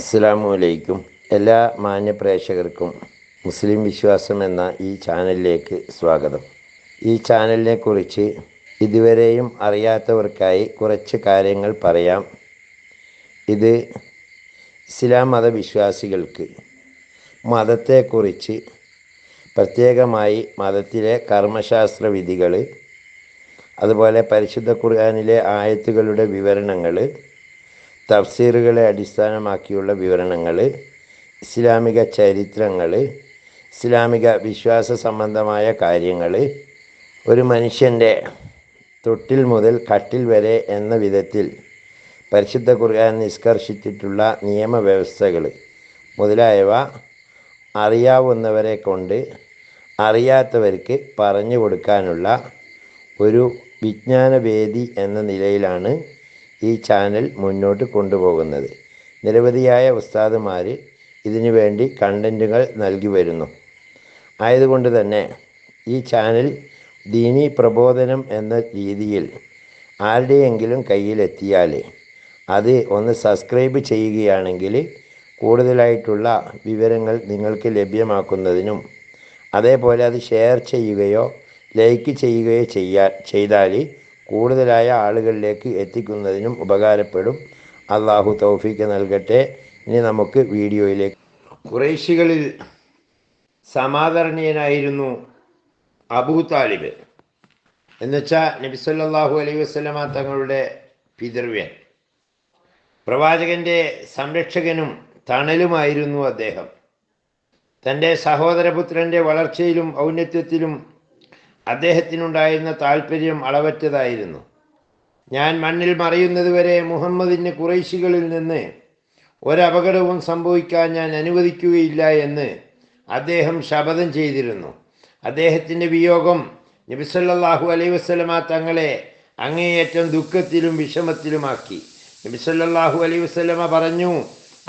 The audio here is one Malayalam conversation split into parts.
അസ്സലാമു അലൈക്കും. എല്ലാ മാന്യ പ്രേക്ഷകർക്കും മുസ്ലിം വിശ്വാസം എന്ന ഈ ചാനലിലേക്ക് സ്വാഗതം. ഈ ചാനലിനെ കുറിച്ച് ഇതുവരെയും അറിയാത്തവർക്കായി കുറച്ച് കാര്യങ്ങൾ പറയാം. ഇത് ഇസ്ലാം മതവിശ്വാസികൾക്ക് മതത്തെക്കുറിച്ച് പ്രത്യേകമായി മതത്തിലെ കർമ്മശാസ്ത്ര വിധികൾ, അതുപോലെ പരിശുദ്ധ ഖുർആനിലെ ആയത്തുകളുടെ വിവരണങ്ങൾ, തഫ്സീറുകളെ അടിസ്ഥാനമാക്കിയുള്ള വിവരണങ്ങൾ, ഇസ്ലാമിക ചരിത്രങ്ങൾ, ഇസ്ലാമിക വിശ്വാസ സംബന്ധമായ കാര്യങ്ങൾ, ഒരു മനുഷ്യൻ്റെ തൊട്ടിൽ മുതൽ കട്ടിൽ വരെ എന്ന വിധത്തിൽ പരിശുദ്ധ ഖുർആൻ നിഷ്കർഷിച്ചിട്ടുള്ള നിയമവ്യവസ്ഥകൾ മുതലായവ അറിയാവുന്നവരെ കൊണ്ട് അറിയാത്തവർക്ക് പറഞ്ഞു കൊടുക്കാനുള്ള ഒരു വിജ്ഞാനവേദി എന്ന നിലയിലാണ് ഈ ചാനൽ മുന്നോട്ട് കൊണ്ടുപോകുന്നത്. നിരവധിയായ ഉസ്താദുമാർ ഇതിനു വേണ്ടി കണ്ടൻറ്റുകൾ നൽകി വരുന്നു. ആയതുകൊണ്ട് തന്നെ ഈ ചാനൽ ദീനീ പ്രബോധനം എന്ന രീതിയിൽ ആരുടെയെങ്കിലും കയ്യിലെത്തിയാൽ അത് ഒന്ന് സബ്സ്ക്രൈബ് ചെയ്യുകയാണെങ്കിൽ കൂടുതലായിട്ടുള്ള വിവരങ്ങൾ നിങ്ങൾക്ക് ലഭ്യമാക്കുന്നതിനും, അതേപോലെ അത് ഷെയർ ചെയ്യുകയോ ലൈക്ക് ചെയ്യുകയോ ചെയ്താൽ കൂടുതലായ ആളുകളിലേക്ക് എത്തിക്കുന്നതിനും ഉപകാരപ്പെടും. അള്ളാഹു തൗഫീക്ക് നൽകട്ടെ. ഇനി നമുക്ക് വീഡിയോയിലേക്ക്. ഖുറൈശികളിൽ സമാദരണീയനായിരുന്നു അബൂ താലിബ്. എന്നുവെച്ചാൽ നബി സല്ലല്ലാഹു അലൈഹി വസല്ലമ തങ്ങളുടെ പിതൃവ്യൻ, പ്രവാചകൻ്റെ സംരക്ഷകനും തണലുമായിരുന്നു അദ്ദേഹം. തൻ്റെ സഹോദരപുത്രൻ്റെ വളർച്ചയിലും ഔന്നത്യത്തിലും അദ്ദേഹത്തിനുണ്ടായിരുന്ന താല്പര്യം അളവറ്റതായിരുന്നു. ഞാൻ മണ്ണിൽ മറയുന്നതുവരെ മുഹമ്മദിന് ഖുറൈശികളിൽ നിന്ന് ഒരപകടവും സംഭവിക്കാൻ ഞാൻ അനുവദിക്കുകയില്ല എന്ന് അദ്ദേഹം ശപഥം ചെയ്തിരുന്നു. അദ്ദേഹത്തിൻ്റെ വിയോഗം നബി സല്ലല്ലാഹു അലൈഹി വസല്ലമ തങ്ങളെ അങ്ങേയറ്റം ദുഃഖത്തിലും വിഷമത്തിലുമാക്കി. നബി സല്ലല്ലാഹു അലൈഹി വസല്ലമ പറഞ്ഞു,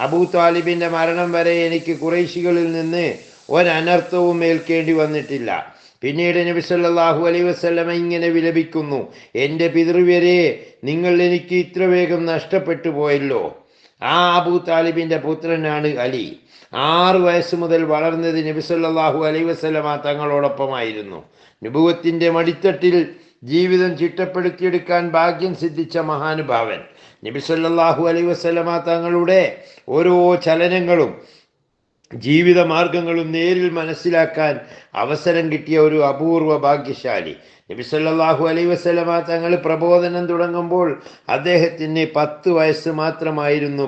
അബൂ താലിബിൻ്റെ മരണം വരെ എനിക്ക് ഖുറൈശികളിൽ നിന്ന് ഒരനർത്ഥവും ഏൽക്കേണ്ടി വന്നിട്ടില്ല. പിന്നീട് നബി സല്ലല്ലാഹു അലൈഹി വസല്ലമ ഇങ്ങനെ വിലപിക്കുന്നു, എൻ്റെ പിതൃവ്യരെ, നിങ്ങൾ എനിക്ക് ഇത്ര വേഗം നഷ്ടപ്പെട്ടു പോയല്ലോ. ആ അബൂ താലിബിൻ്റെ പുത്രനാണ് അലി. 6 വയസ്സ് മുതൽ വളർന്നത് നബി സല്ലല്ലാഹു അലൈഹി വസല്ലമ തങ്ങളോടൊപ്പമായിരുന്നു. നബുവത്തിൻ്റെ മടിത്തട്ടിൽ ജീവിതം ചിട്ടപ്പെടുത്തിയെടുക്കാൻ ഭാഗ്യം സിദ്ധിച്ച മഹാനുഭാവൻ. നബി സല്ലല്ലാഹു അലൈഹി വസല്ലമ തങ്ങളുടെ ഓരോ ചലനങ്ങളും ജീവിത മാർഗങ്ങളും നേരിൽ മനസ്സിലാക്കാൻ അവസരം കിട്ടിയ ഒരു അപൂർവ ഭാഗ്യശാലി. നബി സല്ലല്ലാഹു അലൈഹി വസല്ലമ തങ്ങൾ പ്രബോധനം തുടങ്ങുമ്പോൾ അദ്ദേഹത്തിന് 10 വയസ്സ് മാത്രമായിരുന്നു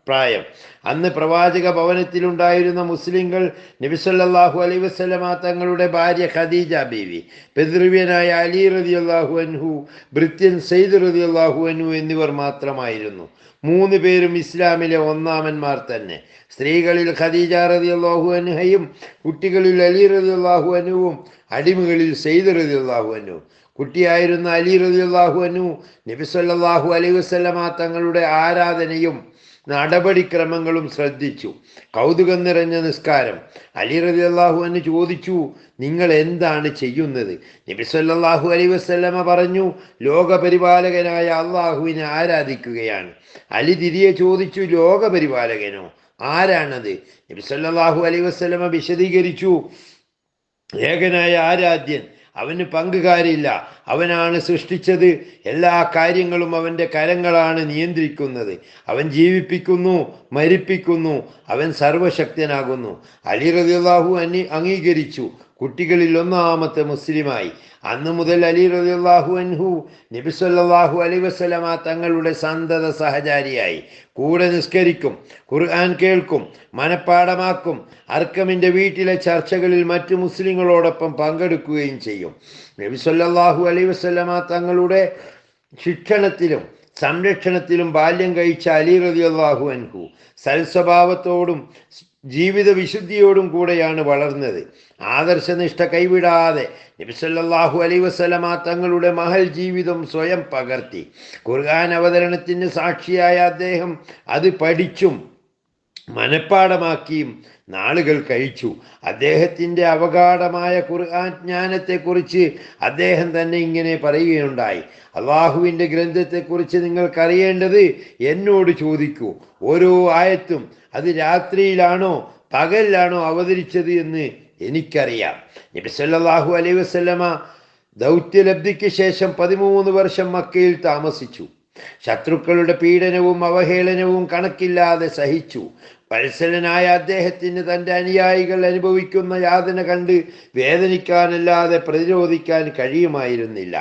പ്രായം. അന്ന് പ്രവാചക ഭവനത്തിലുണ്ടായിരുന്ന മുസ്ലിങ്ങൾ നബി സല്ലല്ലാഹു അലൈഹി വസല്ലമ തങ്ങളുടെ ഭാര്യ ഖദീജ ബീവി, പിതൃവ്യനായ അലി റളിയല്ലാഹു അൻഹു, ഭൃത്യൻ സയ്യിദ് റളിയല്ലാഹു അൻഹു എന്നിവർ മാത്രമായിരുന്നു. 3 പേരും ഇസ്ലാമിലെ ഒന്നാമന്മാർ തന്നെ. സ്ത്രീകളിൽ ഖദീജ റളിയല്ലാഹു അൻഹയും, കുട്ടികളിൽ അലി റളിയല്ലാഹു അൻഹുവും, അടിമകളിൽ സയ്യിദ് റളിയല്ലാഹു അൻഹു. കുട്ടിയായിരുന്ന അലി റളിയല്ലാഹു അൻഹു നബി സല്ലല്ലാഹു അലൈഹി വസല്ലമ തങ്ങളുടെ ആരാധനയും നടപടിക്രമങ്ങളും ശ്രദ്ധിച്ചു. കൗതുകം നിറഞ്ഞ നിസ്കാരം. അലി റളിയല്ലാഹു അൻഹു ചോദിച്ചു, നിങ്ങൾ എന്താണ് ചെയ്യുന്നത്? നബി സല്ലല്ലാഹു അലൈഹി വസല്ലമ പറഞ്ഞു, ലോകപരിപാലകനായ അള്ളാഹുവിനെ ആരാധിക്കുകയാണ്. അലി തിരികെ ചോദിച്ചു, ലോകപരിപാലകനോ? ആരാണത്? നബി സല്ലല്ലാഹു അലൈഹി വസല്ലമ വിശദീകരിച്ചു, ഏകനായ ആരാധ്യൻ, അവന് പങ്കുകാരില്ല, അവനാണ് സൃഷ്ടിച്ചത്, എല്ലാ കാര്യങ്ങളും അവൻ്റെ കരങ്ങളാണ് നിയന്ത്രിക്കുന്നത്, അവൻ ജീവിപ്പിക്കുന്നു, മരിപ്പിക്കുന്നു, അവൻ സർവശക്തനാകുന്നു. അലി റളിയല്ലാഹു അൻഹു അംഗീകരിച്ചു. കുട്ടികളിൽ ഒന്നാമത്തെ മുസ്ലിമായി. അന്ന് മുതൽ അലി റളിയല്ലാഹു അൻഹു നബി സല്ലല്ലാഹു അലൈഹി വസല്ലമ തങ്ങളുടെ സന്തത സഹചാരിയായി. കൂടെ നിസ്കരിക്കും, ഖുർആൻ കേൾക്കും, മനപ്പാഠമാക്കും. അർക്കമിൻ്റെ വീട്ടിലെ ചർച്ചകളിൽ മറ്റു മുസ്ലിങ്ങളോടൊപ്പം പങ്കെടുക്കുകയും ചെയ്യും. നബി സല്ലല്ലാഹു അലൈഹി വസല്ലമ തങ്ങളുടെ ശിക്ഷണത്തിലും സംരക്ഷണത്തിലും ബാല്യം കഴിച്ച അലി റളിയല്ലാഹു അൻഹു സൽസ്വഭാവത്തോടും ജീവിത വിശുദ്ധിയോടും കൂടെയാണ് വളർന്നത്. ആദർശനിഷ്ഠ കൈവിടാതെ നബി സല്ലല്ലാഹു അലൈഹി വസല്ലമ തങ്ങളുടെ മഹൽ ജീവിതം സ്വയം പകർത്തി. ഖുർആൻ അവതരണത്തിന് സാക്ഷിയായ അദ്ദേഹം അത് പഠിച്ചും മനഃപ്പാടമാക്കിയും നാളുകൾ കഴിച്ചു. അദ്ദേഹത്തിൻ്റെ അവഗാഢമായ ഖുർആൻ ജ്ഞാനത്തെക്കുറിച്ച് അദ്ദേഹം തന്നെ ഇങ്ങനെ പറയുകയുണ്ടായി: അള്ളാഹുവിൻ്റെ ഗ്രന്ഥത്തെക്കുറിച്ച് നിങ്ങൾക്കറിയേണ്ടത് എന്നോട് ചോദിക്കൂ. ഓരോ ആയത്തും അത് രാത്രിയിലാണോ പകലിലാണോ അവതരിച്ചത് എന്ന് എനിക്കറിയാം. നബി സല്ലല്ലാഹു അലൈഹി വസല്ലമ ദൗത്യലബ്ധിക്ക് ശേഷം 13 വർഷം മക്കയിൽ താമസിച്ചു. ശത്രുക്കളുടെ പീഡനവും അവഹേളനവും കണക്കില്ലാതെ സഹിച്ചു. വത്സലനായ അദ്ദേഹത്തിന് തൻ്റെ അനുയായികൾ അനുഭവിക്കുന്ന യാതന കണ്ട് വേദനിക്കാനല്ലാതെ പ്രതിരോധിക്കാൻ കഴിയുമായിരുന്നില്ല.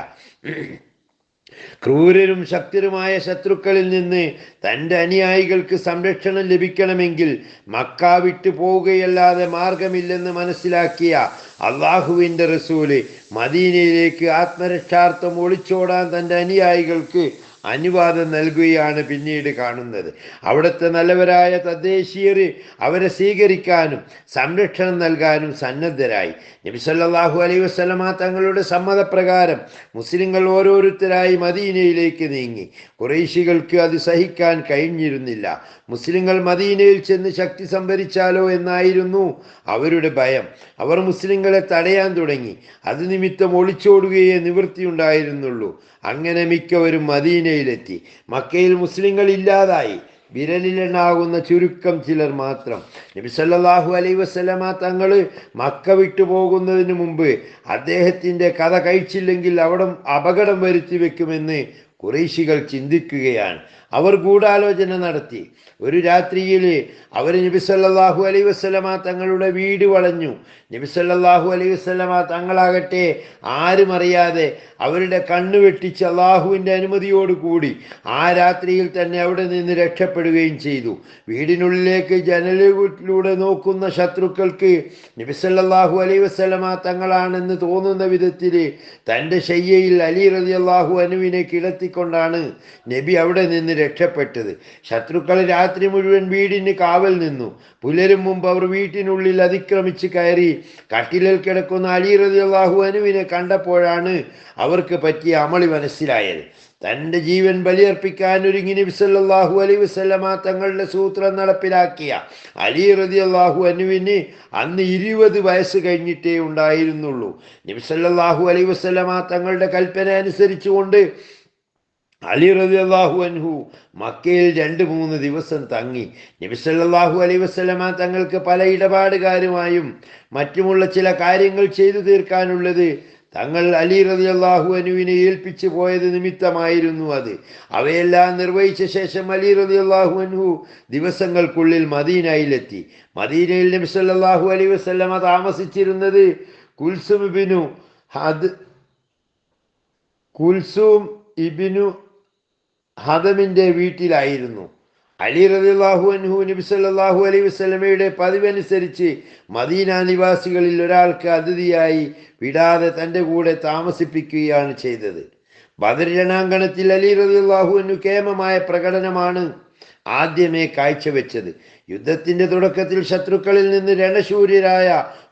ക്രൂരരും ശക്തരുമായ ശത്രുക്കളിൽ നിന്ന് തൻ്റെ അനുയായികൾക്ക് സംരക്ഷണം ലഭിക്കണമെങ്കിൽ മക്ക വിട്ടു പോവുകയല്ലാതെ മാർഗമില്ലെന്ന് മനസ്സിലാക്കിയ അള്ളാഹുവിൻ്റെ റസൂല് മദീനയിലേക്ക് ആത്മരക്ഷാർത്ഥം ഒളിച്ചോടാൻ തൻ്റെ അനുയായികൾക്ക് അനുവാദം നൽകുകയാണ് പിന്നീട് കാണുന്നത്. അവിടുത്തെ നല്ലവരായ തദ്ദേശീയർ അവരെ സ്വീകരിക്കാനും സംരക്ഷണം നൽകാനും സന്നദ്ധരായി. നബി സല്ലല്ലാഹു അലൈഹി വസല്ലമ തങ്ങളുടെ സമ്മതപ്രകാരം മുസ്ലിങ്ങൾ ഓരോരുത്തരായി മദീനയിലേക്ക് നീങ്ങി. ഖുറൈശികൾക്ക് അത് സഹിക്കാൻ കഴിഞ്ഞിരുന്നില്ല. മുസ്ലിങ്ങൾ മദീനയിൽ ചെന്ന് ശക്തി സംഭരിച്ചാലോ എന്നായിരുന്നു അവരുടെ ഭയം. അവർ മുസ്ലിങ്ങളെ തടയാൻ തുടങ്ങി. അത് നിമിത്തം ഒളിച്ചോടുകയേ നിവൃത്തിയുണ്ടായിരുന്നുള്ളൂ. അങ്ങനെ മിക്കവരും മദീനയിലെത്തി. മക്കയിൽ മുസ്ലിങ്ങൾ ഇല്ലാതായി. വിരലിലെണ്ണാകുന്ന ചുരുക്കം ചിലർ മാത്രം. നബി സല്ലല്ലാഹു അലൈഹി വസല്ലമ തങ്ങൾ മക്ക വിട്ടു പോകുന്നതിന് മുമ്പ് അദ്ദേഹത്തിൻ്റെ കഥ കഴിച്ചില്ലെങ്കിൽ അവിടെ അപകടം വരുത്തി വെക്കുമെന്ന് ഖുറൈശികൾ ചിന്തിക്കുകയാണ്. അവർ ഗൂഢാലോചന നടത്തി. ഒരു രാത്രിയിൽ അവർ നബി സല്ലല്ലാഹു അലൈഹി വസല്ലമ തങ്ങളുടെ വീട് വളഞ്ഞു. നബി സല്ലല്ലാഹു അലൈഹി വസല്ലമ തങ്ങളാകട്ടെ ആരും അറിയാതെ അവരുടെ കണ്ണ് വെട്ടിച്ച് അള്ളാഹുവിൻ്റെ അനുമതിയോടുകൂടി ആ രാത്രിയിൽ തന്നെ അവിടെ നിന്ന് രക്ഷപ്പെടുകയും ചെയ്തു. വീടിനുള്ളിലേക്ക് ജനലിലൂടെ നോക്കുന്ന ശത്രുക്കൾക്ക് നബി സല്ലല്ലാഹു അലൈഹി വസല്ലമ തങ്ങളാണെന്ന് തോന്നുന്ന വിധത്തിൽ തൻ്റെ ശയ്യയിൽ അലി റളിയല്ലാഹു അൻഹുവിനെ കിടത്തിക്കൊണ്ടാണ് നബി അവിടെ നിന്ന് രക്ഷപ്പെട്ടത്. ശത്രുക്കൾ രാത്രി മുഴുവൻ വീടിന് കാവൽ നിന്നു. പുലരും മുമ്പ് അവർ വീട്ടിനുള്ളിൽ അതിക്രമിച്ച് കയറി കട്ടിലിൽ കിടക്കുന്ന അലി റളിയല്ലാഹു അൻഹുവിനെ കണ്ടപ്പോഴാണ് അവർക്ക് പറ്റിയ അമളി മനസ്സിലായത്. തൻ്റെ ജീവൻ ബലിയർപ്പിക്കാൻ ഒരുങ്ങി നബി സല്ലല്ലാഹു അലൈഹി വസല്ലമ തങ്ങളുടെ സൂത്രം നടപ്പിലാക്കിയ അലി റളിയല്ലാഹു അൻഹുവിന് അന്ന് 20 വയസ്സ് കഴിഞ്ഞിട്ടേ ഉണ്ടായിരുന്നുള്ളൂ. നബി സല്ലല്ലാഹു അലൈഹി വസല്ലമ തങ്ങളുടെ കൽപ്പന അനുസരിച്ചുകൊണ്ട് അലി റളിയല്ലാഹു അൻഹു മക്കയിൽ 2-3 ദിവസം തങ്ങി. നബി സല്ലല്ലാഹു അലൈഹി വസല്ലമ തങ്ങൾക്ക് പല ഇടപാടുകാരുമായും മറ്റുമുള്ള ചില കാര്യങ്ങൾ ചെയ്തു തീർക്കാനുള്ളത് തങ്ങൾ അലി റളിയല്ലാഹു അൻഹുവിനെ ഏൽപ്പിച്ചു പോയത് നിമിത്തമായിരുന്നു അത്. അവയെല്ലാം നിർവഹിച്ച ശേഷം അലി റളിയല്ലാഹു അൻഹു ദിവസങ്ങൾക്കുള്ളിൽ മദീനയിലെത്തി. മദീനയിൽ നബി സല്ലല്ലാഹു അലൈഹി വസല്ലമ താമസിച്ചിരുന്നത് കുൽസും ഇബ്നു ഹദമിൻ്റെ വീട്ടിലായിരുന്നു. അലി റളിയല്ലാഹു അൻഹു നബി സല്ലല്ലാഹു അലൈഹി വസല്ലമയുടെ പതിവനുസരിച്ച് മദീന നിവാസികളിൽ ഒരാൾക്ക് അതിഥിയായി വിടാതെ തൻ്റെ കൂടെ താമസിപ്പിക്കുകയാണ് ചെയ്തത്. ബദർ രണാങ്കണത്തിൽ അലി റളിയല്ലാഹു അൻഹു കേമമായ പ്രകടനമാണ് ആദ്യമേ കാഴ്ചവെച്ചത്. യുദ്ധത്തിൻ്റെ തുടക്കത്തിൽ ശത്രുക്കളിൽ നിന്ന് രണശൂര്യരായ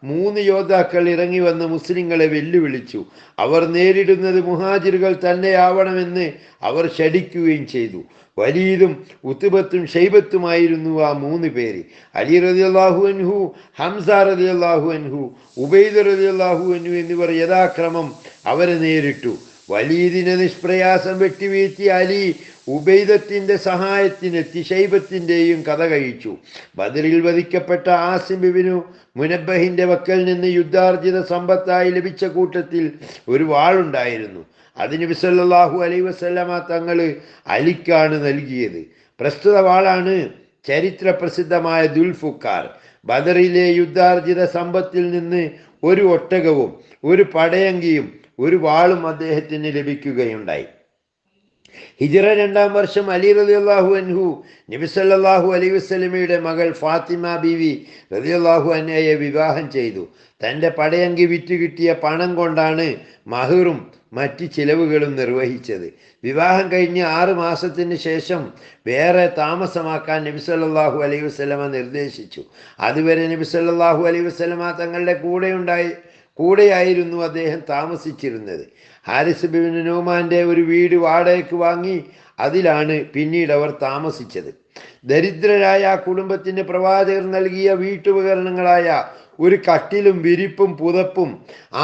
3 യോദ്ധാക്കൾ ഇറങ്ങി വന്ന് മുസ്ലിങ്ങളെ വെല്ലുവിളിച്ചു. അവർ നേരിടുന്നത് മുഹാജിറുകൾ തന്നെയാവണമെന്ന് അവർ ശഠിക്കുകയും ചെയ്തു. വലീദും ഉത്ബത്തും ഷൈബത്തുമായിരുന്നു ആ 3 പേര്. അലി റളിയല്ലാഹു അൻഹു, ഹംസ റളിയല്ലാഹു അൻഹു, ഉബൈദ് റളിയല്ലാഹു അൻഹു എന്നിവർ യഥാക്രമം അവരെ നേരിട്ടു. വലീദിനെ നിഷ്പ്രയാസം വെട്ടിവീഴ്ത്തിയ അലി ഉബൈദത്തിൻ്റെ സഹായത്തിനെത്തി ഷൈബത്തിൻ്റെയും കഥ കഴിച്ചു. ബദറിൽ വധിക്കപ്പെട്ട ആസിം ഇബ്നു മുനബ്ബഹിൻ്റെ വക്കൽ നിന്ന് യുദ്ധാർജിത സമ്പത്തായി ലഭിച്ച കൂട്ടത്തിൽ ഒരു വാളുണ്ടായിരുന്നു. അത് നബി സല്ലല്ലാഹു അലൈഹി വസല്ലമ തങ്ങൾ അലിക്കാണ് നൽകിയത്. പ്രസ്തുത വാളാണ് ചരിത്ര പ്രസിദ്ധമായ ദുൽഫുക്കാർ. ബദറിലെ യുദ്ധാർജിത സമ്പത്തിൽ നിന്ന് ഒരു ഒട്ടകവും ഒരു പടയങ്കിയും ഒരു വാളും അദ്ദേഹത്തിന് ലഭിക്കുകയുണ്ടായി. ഹിജ്റ 2-ാം വർഷം അലി റളിയല്ലാഹു അൻഹു നബി സല്ലല്ലാഹു അലൈഹി വസല്ലമയുടെ മകൾ ഫാത്തിമ ബീവി റളിയല്ലാഹു അൻഹയെ വിവാഹം ചെയ്തു. തൻ്റെ പടയങ്കി വിറ്റ് കിട്ടിയ പണം കൊണ്ടാണ് മഹറും മറ്റ് ചിലവുകളും നിർവഹിച്ചത്. വിവാഹം കഴിഞ്ഞ് 6 മാസത്തിന് ശേഷം വേറെ താമസമാക്കാൻ നബി സല്ലല്ലാഹു അലൈഹി വസല്ലമ നിർദ്ദേശിച്ചു. അതുവരെ നബി സല്ലല്ലാഹു അലൈഹി വസല്ലമ തങ്ങളുടെ കൂടെയായിരുന്നു അദ്ദേഹം താമസിച്ചിരുന്നത്. ഹാരിസ് ഇബ്നു നൗമാൻ്റെ ഒരു വീട് വാടകയ്ക്ക് വാങ്ങി അതിലാണ് പിന്നീട് അവർ താമസിച്ചത്. ദരിദ്രരായ ആ കുടുംബത്തിന് പ്രവാചകർ നൽകിയ വീട്ടുപകരണങ്ങളായ ഒരു കട്ടിലും വിരിപ്പും പുതപ്പും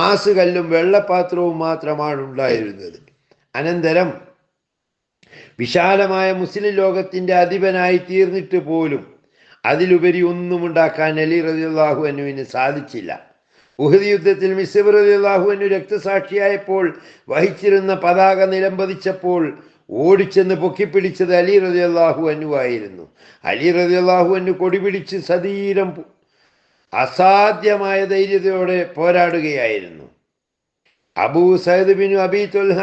ആസുകല്ലും വെള്ളപ്പാത്രവും മാത്രമാണ് ഉണ്ടായിരുന്നത്. അനന്തരം വിശാലമായ മുസ്ലിം ലോകത്തിൻ്റെ അധിപനായി തീർന്നിട്ട് പോലും അതിലുപരി ഒന്നും ഉണ്ടാക്കാൻ അലി റളിയല്ലാഹു അൻഹുവിന് സാധിച്ചില്ല. ഉഹദ് യുദ്ധത്തിൽ മിസ്ബ് റളിയല്ലാഹു അൻഹു രക്തസാക്ഷിയായപ്പോൾ വഹിച്ചിരുന്ന പതാക നിലംപതിച്ചപ്പോൾ ഓടിച്ചെന്ന് പൊക്കിപ്പിടിച്ചത് അലി റളിയല്ലാഹു അൻഹു ആയിരുന്നു. അലി റളിയല്ലാഹു അൻഹു കൊടിപിടിച്ച് സധീരം അസാധ്യമായ ധൈര്യതയോടെ പോരാടുകയായിരുന്നു. അബൂ സഅദ് ബിൻ അബീ ത്വൽഹ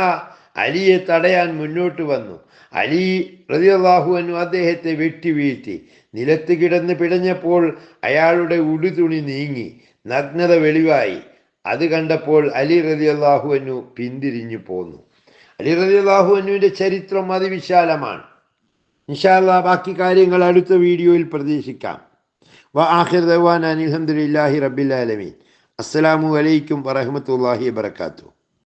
അലിയെ തടയാൻ മുന്നോട്ട് വന്നു. അലി റളിയല്ലാഹു അൻഹു അദ്ദേഹത്തെ വെട്ടി വീഴ്ത്തി. നിലത്ത് കിടന്ന് പിടഞ്ഞപ്പോൾ അയാളുടെ ഉടുതുണി നീങ്ങി, നഗ്നത വെളിവായി. അത് കണ്ടപ്പോൾ അലി റളിയല്ലാഹു അൻഹു പിന്തിരിഞ്ഞു പോന്നു. അലി റളിയല്ലാഹു അൻഹുവിൻ്റെ ചരിത്രം അതിവിശാലമാണ്. ഇൻഷാ അല്ലാഹ് ബാക്കി കാര്യങ്ങൾ അടുത്ത വീഡിയോയിൽ പ്രതീക്ഷിക്കാം. വആഖിർ ദഅവാനാ അൽഹംദുലില്ലാഹി റബ്ബിൽ ആലമീൻ. അസ്സലാമു അലൈക്കും വറഹ്മത്തുള്ളാഹി വബറകാതുഹു.